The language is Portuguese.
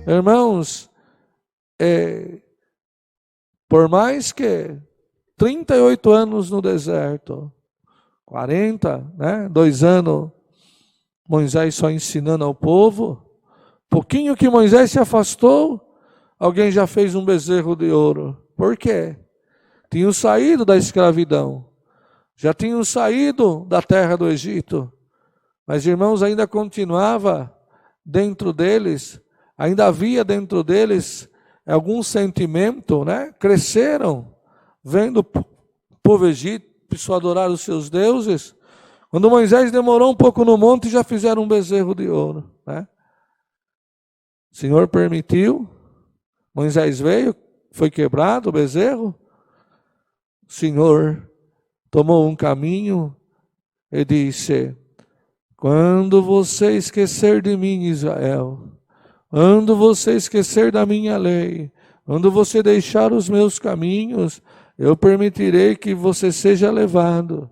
Irmãos, por mais que 38 anos no deserto, 40, 2 anos, Moisés só ensinando ao povo, pouquinho que Moisés se afastou, alguém já fez um bezerro de ouro. Por quê? Tinham saído da escravidão, já tinham saído da terra do Egito, mas irmãos, ainda continuava dentro deles, ainda havia dentro deles algum sentimento, Cresceram, vendo o povo egípcio adorar os seus deuses. Quando Moisés demorou um pouco no monte, já fizeram um bezerro de ouro, O Senhor permitiu, Moisés veio, foi quebrado o bezerro, o Senhor tomou um caminho e disse: quando você esquecer de mim, Israel, quando você esquecer da minha lei, quando você deixar os meus caminhos, eu permitirei que você seja levado.